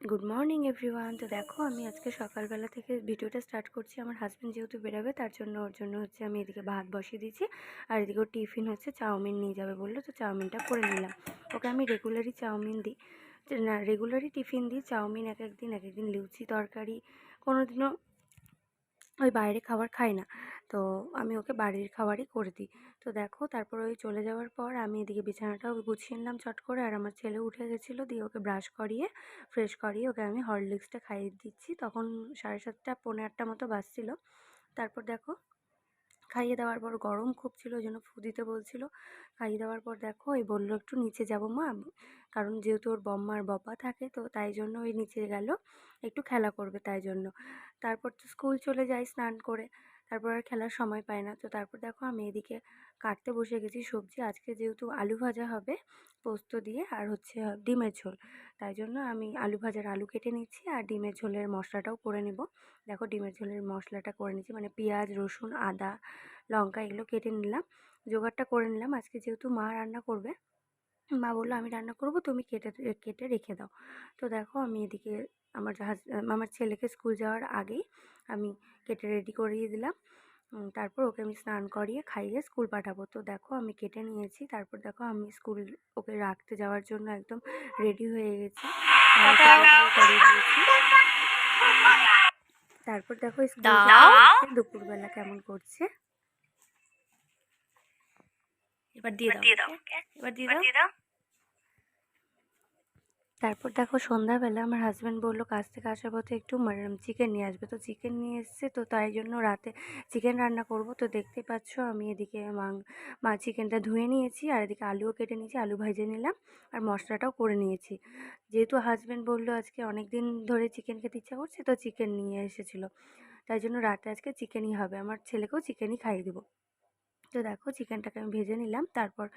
Good morning everyone. তো দেখো আমি আজকে সকালবেলা থেকে ভিডিওটা স্টার্ট করছি। আমার হাজব্যান্ড যেহেতু বেরোবে তার জন্য ওর জন্য হচ্ছে আমি এদিকে ভাত বসিয়ে দিয়েছি, আর এদিকে ওর টিফিন হচ্ছে চাউমিন নিয়ে যাবে বললো, তো চাউমিনটা করে নিলাম। ওকে আমি রেগুলারই চাউমিন দিই, না রেগুলারই টিফিন দিই চাউমিন। এক একদিন লুচি তরকারি, কোনো দিনও ওই বাইরে খাবার খাই না, তো আমি ওকে বাড়ির খাবারই করে দিই। তো দেখো তারপর ওই চলে যাওয়ার পর আমি এদিকে বিছানাটাও গুছিয়ে নিলাম চট করে, আর আমার ছেলে উঠে গেছিলো, দিয়ে ওকে ব্রাশ করিয়ে ফ্রেশ করিয়ে ওকে আমি হরলিক্সটা খাইয়ে দিচ্ছি। তখন 7:30 পৌনে 8টা মতো বাজছিল। তারপর দেখো খাইয়ে দেওয়ার পর গরম খুব ছিল, ওই জন্য ফু দিতে বলছিল। খাইয়ে দেওয়ার পর দেখো এই বললো একটু নিচে যাব মা, কারণ যেহেতু ওর বম্মা আর বাবা থাকে, তো তাই জন্য ওই নিচে গেল একটু খেলা করবে তাই জন্য। তারপর তো স্কুল চলে যায় স্নান করে, তারপর আর খেলার সময় পায় না। তো তারপর দেখো আমি এদিকে কাটতে বসে গেছি সবজি। আজকে যেহেতু আলু ভাজা হবে পোস্ত দিয়ে, আর হচ্ছে ডিমের ঝোল, তাই জন্য আমি আলু ভাজার আলু কেটে নিচ্ছি আর ডিমের ঝোলের মশলাটাও করে নেব। দেখো ডিমের ঝোলের মশলাটা করে নিচ্ছি, মানে পেঁয়াজ রসুন আদা লঙ্কা এগুলো কেটে নিলাম, জোগাড়টা করে নিলাম। আজকে যেহেতু মা রান্না করবে, মা বললো আমি রান্না করব, তুমি কেটে কেটে রেখে দাও। তো দেখো আমি এদিকে আমার ছেলেকে স্কুল যাওয়ার আগেই আমি কেটে রেডি করিয়ে দিলাম। তারপর ওকে আমি স্নান করিয়ে খাইয়ে স্কুল পাঠাবো। তো দেখো আমি কেটে নিয়েছি, তারপর দেখো আমি স্কুল ওকে রাখতে যাওয়ার জন্য একদম রেডি হয়ে গেছি, করিয়ে দিয়েছি। তারপর দেখো স্কুল দুপুরবেলা কেমন করছে, এবার দিয়ে দাও, এবার দিয়ে দাও। তারপর দেখো সন্ধ্যাবেলা আমার হাজব্যান্ড বললো কাজ থেকে আসার পথে একটু চিকেন নিয়ে আসবে, তো চিকেন নিয়ে এসছে, তো তাই জন্য রাতে চিকেন রান্না করব। তো দেখতেই পাচ্ছ আমি এদিকে চিকেনটা ধুয়ে নিয়েছি, আর এদিকে আলুও কেটে নিয়েছি, আলু ভেজে নিলাম আর মশলাটাও করে নিয়েছি। যেহেতু হাজব্যান্ড বললো আজকে অনেক দিন ধরে চিকেন খেতে ইচ্ছা করছে, তো চিকেন নিয়ে এসেছিলো, তাই জন্য রাতে আজকে চিকেনই হবে, আমার ছেলেকেও চিকেনই খাইয়ে দেবো। তো দেখো চিকেনটাকে আমি ভেজে নিলাম, তারপর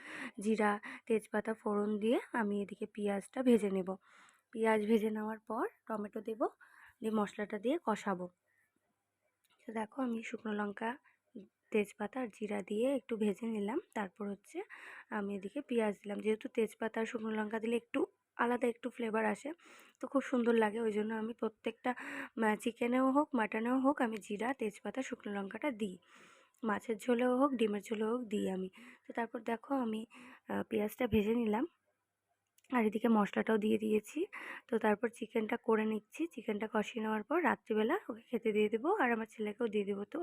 জিরা তেজপাতা ফোড়ন দিয়ে আমি এদিকে পেঁয়াজটা ভেজে নেব। পেঁয়াজ ভেজে নেওয়ার পর টমেটো দেব, দিয়ে মশলাটা দিয়ে কষাবো। তো দেখো আমি শুকনো লঙ্কা তেজপাতা আর জিরা দিয়ে একটু ভেজে নিলাম, তারপর হচ্ছে আমি এদিকে পেঁয়াজ দিলাম। যেহেতু তেজপাতা আর শুকনো লঙ্কা দিলে একটু আলাদা একটু ফ্লেভার আসে, তো খুব সুন্দর লাগে, ওই জন্য আমি প্রত্যেকটা চিকেনেও হোক মাটনেও হোক আমি জিরা তেজপাতা শুকনো লঙ্কাটা দিই, মাছের ঝোলেও হোক ডিমের ঝোলেও হোক দিই আমি। তো তারপর দেখো আমি পেঁয়াজটা ভেজে নিলাম, আর এদিকে মশলাটাও দিয়ে দিয়েছি। তো তারপর চিকেনটা করে নিচ্ছি, চিকেনটা কষিয়ে নেওয়ার পর রাত্রিবেলা ওকে খেতে দিয়ে দেবো, আর আমার ছেলেকেও দিয়ে দেবো। তো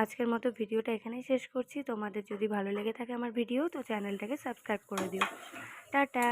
আজকের মতো ভিডিওটা এখানেই শেষ করছি। তোমাদের যদি ভালো লেগে থাকে আমার ভিডিও, তো চ্যানেলটাকে সাবস্ক্রাইব করে দিও। টাটা।